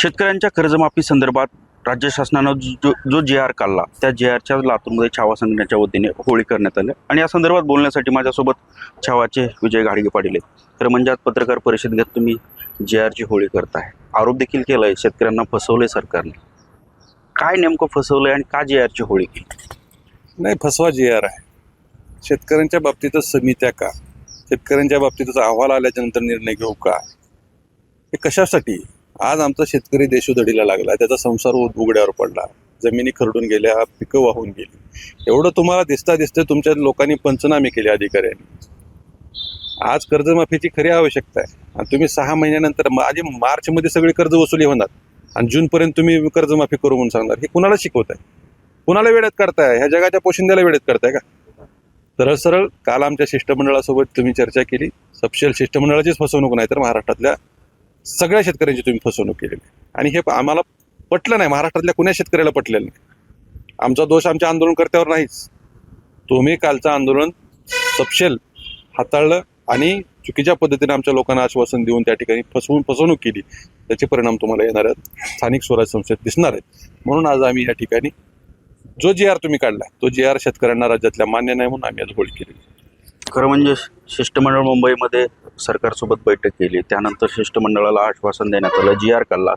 शेतकऱ्यांच्या कर्जमाफी संदर्भात राज्य शासनानं जो JR काढला त्या JRच्या लातूरमध्ये छावा संघटनेच्या वतीने होळी करण्यात आली आणि या संदर्भात बोलण्यासाठी माझ्यासोबत छावाचे विजय घाडगे पाटील आहेत. तर म्हणजे आज पत्रकार परिषद घेत तुम्ही JRची होळी करताय, आरोप देखील केलाय शेतकऱ्यांना फसवलंय सरकारने. काय नेमकं फसवलंय आणि का JRची होळी केली? नाही, फसवा JR आहे. शेतकऱ्यांच्या बाबतीतच समित्या का, शेतकऱ्यांच्या बाबतीतच अहवाल आल्याच्या नंतर निर्णय घेऊ का, हे कशासाठी? आज आमचा शेतकरी देशोधडीला लागला, त्याचा संसार उघड्यावर पडला, जमिनी खरडून गेल्या, पिकं वाहून गेली. एवढं तुम्हाला दिसतं तुमच्या लोकांनी पंचनामे केले अधिकाऱ्यांनी. आज कर्जमाफीची खरी आवश्यकता आहे आणि तुम्ही 6 महिन्यानंतर आधी मार्चमध्ये सगळी कर्ज वसुली होणार आणि जूनपर्यंत तुम्ही कर्जमाफी करू म्हणून सांगणार. हे कुणाला शिकवताय? कुणाला वेळेत करताय? ह्या जगाच्या पोशिंद्याला वेळेत करताय का? सरळ सरळ काल आमच्या शिष्टमंडळासोबत तुम्ही चर्चा केली. सपशेल शिष्टमंडळाचीच फसवणूक नाही तर महाराष्ट्रातल्या सगळ्या शेतकऱ्यांची तुम्ही फसवणूक केलेली आणि हे आम्हाला पटलं नाही. महाराष्ट्रातल्या कुण्या शेतकऱ्याला पटलेलं नाही. आमचा दोष आमच्या आंदोलनकर्त्यावर नाहीच. तुम्ही कालचं आंदोलन सपशेल हाताळलं आणि चुकीच्या पद्धतीने आमच्या लोकांना आश्वासन देऊन त्या ठिकाणी फसवणूक केली. त्याचे परिणाम तुम्हाला येणाऱ्या स्थानिक स्वराज्य संस्थेत दिसणार आहेत. म्हणून आज आम्ही या ठिकाणी जो JR तुम्ही काढला तो JR शेतकऱ्यांना राज्यातल्या मान्य नाही म्हणून आम्ही आज होळी केली. खरं म्हणजे शिष्टमंडळ मुंबईमध्ये सरकारसोबत बैठक केली, त्यानंतर शिष्टमंडळाला आश्वासन देण्यात आलं, JR काढला.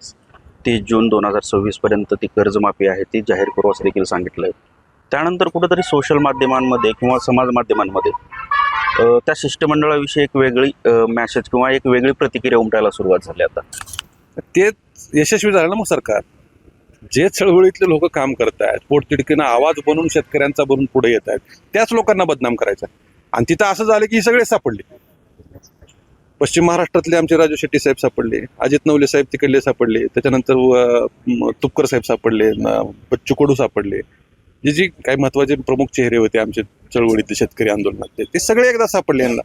30 जून 2026 पर्यंत ती कर्जमाफी आहे ती जाहीर करू असं देखील सांगितलंय. त्यानंतर कुठेतरी सोशल माध्यमांमध्ये किंवा समाज माध्यमांमध्ये त्या शिष्टमंडळाविषयी एक वेगळी मॅसेज किंवा एक वेगळी प्रतिक्रिया उमटायला सुरुवात झाली. आता ते यशस्वी झालं ना. मग सरकार जे चळवळीतले लोक काम करतायत, पोटतिडकीनं आवाज बनवून शेतकऱ्यांचा बनून पुढे येत आहेत, त्याच लोकांना बदनाम करायचं. आणि तिथं असं झालं की सगळे सापडले. पश्चिम महाराष्ट्रातले आमचे राजू शेट्टी साहेब सापडले, अजित नवले साहेब तिकडले सापडले, त्याच्यानंतर तुपकर साहेब सापडले, बच्चू कडू सापडले. जे काही महत्वाचे प्रमुख चेहरे होते आमचे चळवळीतले शेतकरी आंदोलनातले ते सगळे एकदा सापडले यांना.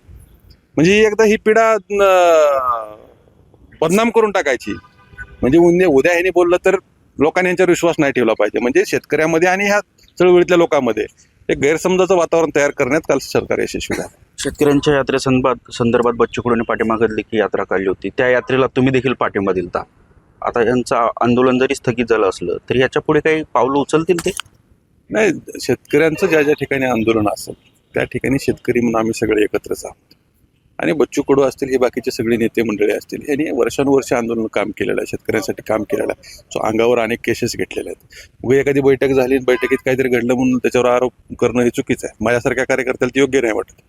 म्हणजे एकदा ही पिढा बदनाम करून टाकायची. म्हणजे उद्या ह्याने बोललं तर लोकांनी यांच्यावर विश्वास नाही ठेवला पाहिजे. म्हणजे शेतकऱ्यामध्ये आणि ह्या चळवळीतल्या लोकांमध्ये एक गैरसमजाचं वातावरण तयार करण्यात काल सरकार यशस्वी झालं. शेतकऱ्यांच्या यात्रेसंदर्भात बच्चू कडूने पाठीमागे देखील यात्रा काढली होती, त्या यात्रेला तुम्ही देखील पाठिंबा दिलता. आता यांचं आंदोलन जरी स्थगित झालं असलं तरी याच्या पुढे काही पावलं उचलतील ते? नाही, शेतकऱ्यांचं ज्या ज्या ठिकाणी आंदोलन असेल त्या ठिकाणी शेतकरी म्हणून आम्ही सगळे एकत्रच आहोत. आणि बच्चू कडू असतील, हे बाकीचे सगळे नेते मंडळी असतील, यांनी वर्षानुवर्ष आंदोलन काम केलेलं आहे, शेतकऱ्यांसाठी काम केलेलं आहे. सो अंगावर अनेक केसेस घेतलेले आहेत. मग एखादी बैठक झाली, बैठकीत काहीतरी घडलं म्हणून त्याच्यावर आरोप करणं हे चुकीचं आहे. माझ्यासारख्या कार्यकर्त्याला ते योग्य नाही वाटत.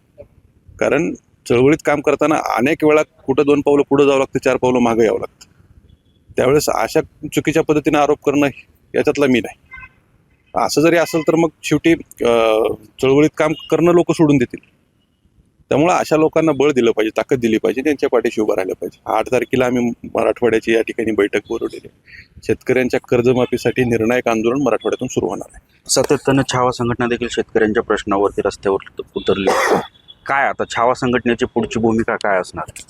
कारण चळवळीत काम करताना अनेक वेळा कुठं 2 पावलं पुढं जावं लागतं, 4 पावलं मागं यावं लागतं. त्यावेळेस अशा चुकीच्या पद्धतीने आरोप करणं याच्यातला मी नाही. असं जरी असेल तर मग शेवटी चळवळीत काम करणं लोक सोडून देतील. त्यामुळे अशा लोकांना बळ दिलं पाहिजे, ताकद दिली पाहिजे, त्यांच्या पाठीशी उभं राहिलं पाहिजे. 8 तारखेला आम्ही मराठवाड्याची या ठिकाणी बैठक बोलवलेली. शेतकऱ्यांच्या कर्जमाफीसाठी निर्णायक आंदोलन मराठवाड्यातून सुरू होणार आहे. सातत्यानं छावा संघटना देखील शेतकऱ्यांच्या प्रश्नावरती रस्त्यावर उतरली. काय आता छावा संघटनेची पुढची भूमिका काय असणार?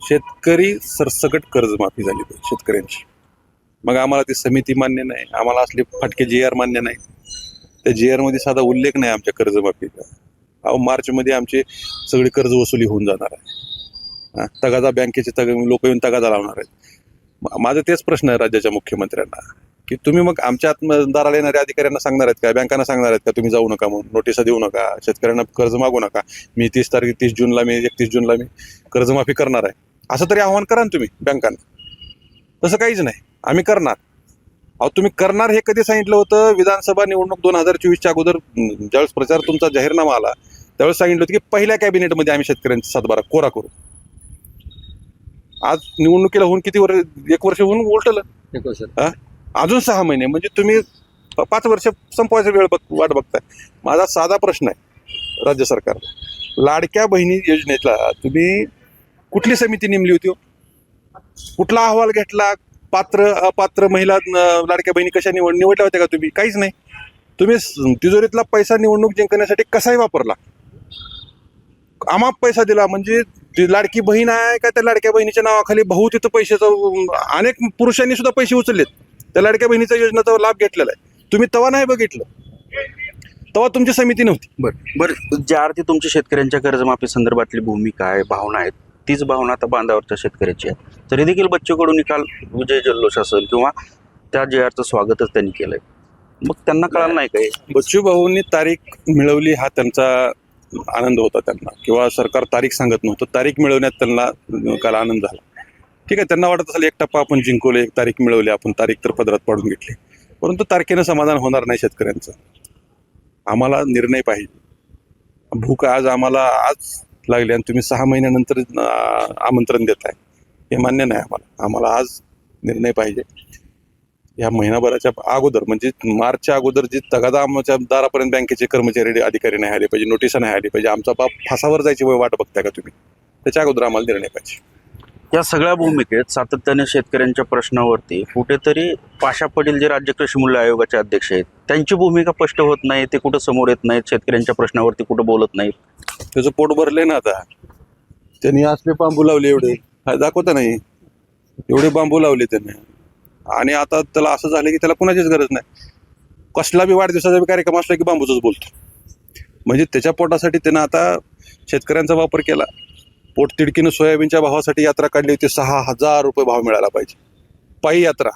शेतकरी सरसकट कर्जमाफी झाली पाहिजे शेतकऱ्यांची. मग आम्हाला ती समिती मान्य नाही, आम्हाला असले फाटके JR मान्य नाही. त्या JR मध्ये साधा उल्लेख नाही आमच्या कर्जमाफीचा. मार्चमध्ये आमची सगळी कर्ज वसुली होऊन जाणार आहे. तगादा बँकेचे लोक येऊन तगादा लावणार आहेत. माझा तेच प्रश्न आहे राज्याच्या मुख्यमंत्र्यांना की तुम्ही मग आमच्या आत्मदाराला येणाऱ्या अधिकाऱ्यांना सांगणार आहेत का, बँकांना सांगणार आहेत का तुम्ही जाऊ नका म्हणून, नोटिसा देऊ नका, शेतकऱ्यांना कर्ज मागू नका, मी 30 जूनला मी 31 जूनला मी कर्जमाफी करणार आहे, असं तरी आव्हान करा ना तुम्ही बँकांना. तसं काहीच नाही, आम्ही करणार. अहो, तुम्ही करणार हे कधी सांगितलं होतं? विधानसभा निवडणूक 2024च्या अगोदर ज्यावेळेस प्रचार तुमचा जाहीरनामा आला त्यावेळेस सांगितलं होतं की पहिल्या कॅबिनेटमध्ये आम्ही शेतकऱ्यांचा सातबारा कोरा करू. आज निवडणुकीला होऊन किती वर्ष? 1 वर्ष होऊन उलटलं. अजून 6 महिने म्हणजे तुम्ही 5 वर्ष संपवायचा वेळ वाट बघताय. माझा साधा प्रश्न आहे राज्य सरकारला, लाडक्या बहिणी योजनेतला तुम्ही कुठली समिती नेमली होती? कुठला अहवाल घेतला? पात्र अपात्र महिला लाडक्या बहिणी कशा निवडल्या होत्या का तुम्ही? काहीच नाही. तुम्ही तिजोरीतला पैसा निवडणूक जिंकण्यासाठी कसाही वापरला. अमाप पैसा दिला. म्हणजे ती लाडकी बहीण आहे का, त्या लाडक्या बहिणीच्या नावाखाली भाऊ तिथं पैशाचं अनेक पुरुषांनी सुद्धा पैसे उचललेत, त्या लाडक्या बहिणीच्या योजनेचा लाभ घेतलेला आहे. तुम्ही तेव्हा नाही बघितलं, तेव्हा तुमची समिती नव्हती. बरं, ज्या अर्थी तुमची शेतकऱ्यांच्या कर्जमाफी संदर्भातली भूमिका आहे, भावना आहेत, तीच भावना आता बांधावरच्या शेतकऱ्याची आहे. तरी देखील बच्चू कडू निकाल विजय जल्लोष असेल किंवा त्या JRचं स्वागतच त्यांनी केलंय. मग त्यांना कळालं नाही काय? बच्चू भाऊंनी तारीख मिळवली हा त्यांचा आनंद होता त्यांना, किंवा सरकार तारीख सांगत नव्हतं, तारीख मिळवण्यात त्यांना काल आनंद झाला. ठीक आहे, त्यांना वाटत असेल एक टप्पा आपण जिंकवले, एक तारीख मिळवली, आपण तारीख तर पदरात पाडून घेतली. परंतु तारखेनं समाधान होणार नाही शेतकऱ्यांचं. आम्हाला निर्णय पाहिजे. भूक आज आम्हाला आज लागली आणि तुम्ही 6 महिन्यानंतर आमंत्रण देताय, हे मान्य नाही आम्हाला. आम्हाला आज निर्णय पाहिजे. या महिनाभराच्या अगोदर म्हणजे मार्चच्या अगोदर जी तगादा आमच्या दारापर्यंत बँकेचे कर्मचारी अधिकारी नाही आले पाहिजे, नोटिसा नाही आली पाहिजे, आमचा बाप फासावर जायची वाट बघताय का तुम्ही, त्याच्या अगोदर आम्हाला निर्णय पाहिजे. या सगळ्या भूमिकेत सातत्याने शेतकऱ्यांच्या प्रश्नावरती कुठेतरी पाशा पटेल जे राज्य कृषी मूल्य आयोगाचे अध्यक्ष आहेत त्यांची भूमिका स्पष्ट होत नाही. ते कुठं समोर येत नाहीत, शेतकऱ्यांच्या प्रश्नावरती कुठं बोलत नाहीत. त्याचं पोट भरले ना आता. त्यांनी असले बांबू लावले, एवढे दाखवता नाही, एवढे बांबू लावले त्यांनी. आणि आता त्याला असं झालं की त्याला कुणाचीच गरज नाही. कसला बी वाढदिवसाचा बी कार्यक्रम असला की बांबूचाच बोलतो. म्हणजे त्याच्या पोटासाठी त्यानं आता शेतकऱ्यांचा वापर केला. पोट तिडकीनं सोयाबीनच्या भावासाठी यात्रा काढली होती. 6,000 रुपये भाव मिळाला पाहिजे, पायी यात्रा.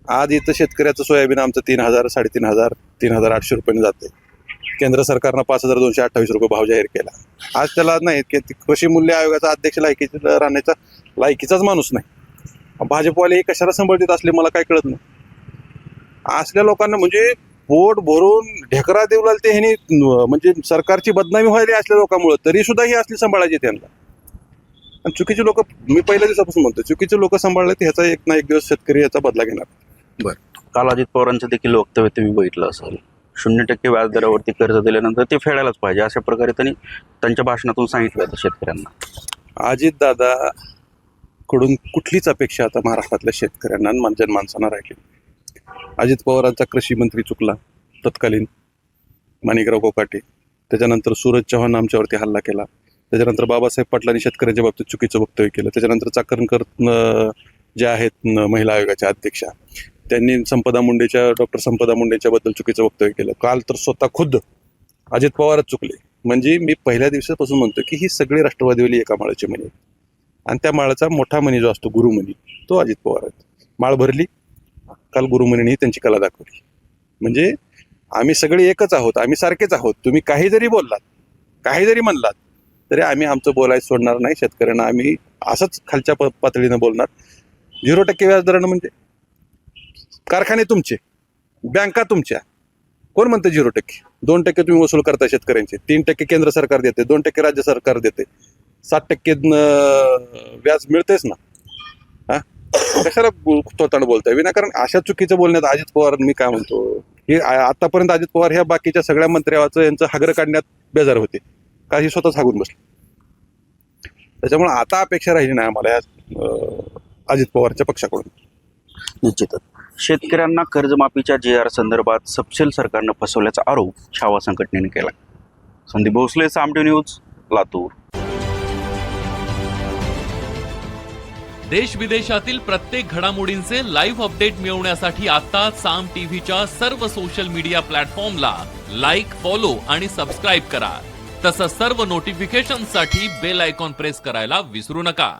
आज इथं शेतकऱ्याचं सोयाबीन आमचं 3,000, 3,500, 3,800 रुपयाने जाते. केंद्र सरकारनं 5,228 रुपये भाव जाहीर केला. आज त्याला नाही की कृषी मूल्य आयोगाचा अध्यक्ष लायकीचा राहण्याचा लायकीचाच माणूस नाही. भाजपवाले हे कशाला सांभाळतात असले मला काय कळत नाही. असल्या लोकांना म्हणजे पोट भरून ढेकरा देऊ लागते ह्यानी, म्हणजे सरकारची बदनामी व्हायली असल्या लोकांमुळे, तरी सुद्धा ही असली सांभाळायची त्यांना. आणि चुकीची लोक, मी पहिल्या दिवसापासून म्हणतो, चुकीचे लोक सांभाळले तर ह्याचा एक ना एक दिवस शेतकरी याचा बदला घेणार. बरं, काल अजित पवारांचं देखील वक्तव्य तुम्ही बघितलं असेल. 0% व्याजदरावरती कर्ज दिल्यानंतर ते फेडायलाच पाहिजे अशा प्रकारे त्यांनी त्यांच्या भाषणातून सांगितलं होतं शेतकऱ्यांना. अजित दादा कडून कुठलीच अपेक्षा आता महाराष्ट्रातल्या शेतकऱ्यांना आणि जनमानसांना राहिली. अजित पवारांचा कृषी मंत्री चुकला तत्कालीन, माणिकराव कोकाटे. त्याच्यानंतर सूरज चव्हाण आमच्यावरती हल्ला केला. त्याच्यानंतर बाबासाहेब पाटलांनी शेतकऱ्यांच्या बाबतीत चुकीचं वक्तव्य केलं. त्याच्यानंतर चाकणकर जे आहेत महिला आयोगाच्या अध्यक्षा, त्यांनी डॉक्टर संपदा मुंडेच्या बद्दल चुकीचं वक्तव्य केलं. काल तर स्वतः खुद्द अजित पवारच चुकले. म्हणजे मी पहिल्या दिवसापासून म्हणतो की ही सगळी राष्ट्रवादीवाली एका माळाची मणी, आणि त्या माळाचा मोठा मणी जो असतो गुरुमणी, तो अजित पवार आहेत. माळ भरली काल गुरुमणीने त्यांची कला दाखवली. म्हणजे आम्ही सगळे एकच आहोत, आम्ही सारखेच आहोत. तुम्ही काही जरी बोललात, काही जरी म्हणलात तरी आम्ही आमचं बोलायचं सोडणार नाही. शेतकऱ्यांना आम्ही असंच खालच्या पातळीनं बोलणार. 0% व्याजदरानं म्हणजे कारखाने तुमचे, बँका तुमच्या. कोण म्हणतं 0%? 2% तुम्ही वसूल करता शेतकऱ्यांचे, 3% केंद्र सरकार देते, 2% राज्य सरकार देते, 7% व्याज मिळतेच ना. हा, कशाला तोतांड बोलताय विनाकारण? अशा चुकीचं बोलण्यात अजित पवार, मी काय म्हणतो, हे आतापर्यंत अजित पवार ह्या बाकीच्या सगळ्या मंत्र्याचं यांचं हागर काढण्यात बेजार होते, काही स्वतःच हागून बसले. त्याच्यामुळे आता अपेक्षा राहिली नाही आम्हाला या अजित पवारच्या पक्षाकडून. निश्चितच शेतकऱ्यांना कर्जमाफीच्या JR संदर्भात सपशेल सरकारनं फसवल्याचा आरोप छावा संघटनेने केला. संदीप भोसले, साम टीव्ही न्यूज, लातूर. देश विदेशातील प्रत्येक घडामोडींचे लाईव्ह अपडेट मिळवण्यासाठी आता साम टीव्हीच्या सर्व सोशल मीडिया प्लॅटफॉर्मला लाईक, फॉलो आणि सबस्क्राईब करा. तसंच सर्व नोटिफिकेशनसाठी बेल आयकॉन प्रेस करायला विसरू नका.